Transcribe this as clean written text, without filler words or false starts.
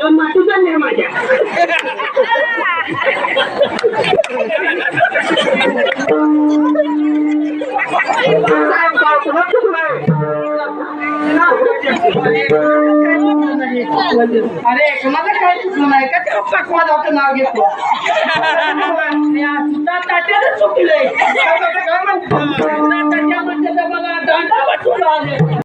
माती चालली माझ्या अरे कोणाला काय चुकलं नाही का त्या पकवादाचं नाव घेतो तात्याला चुकलंय मला दांडा बसवला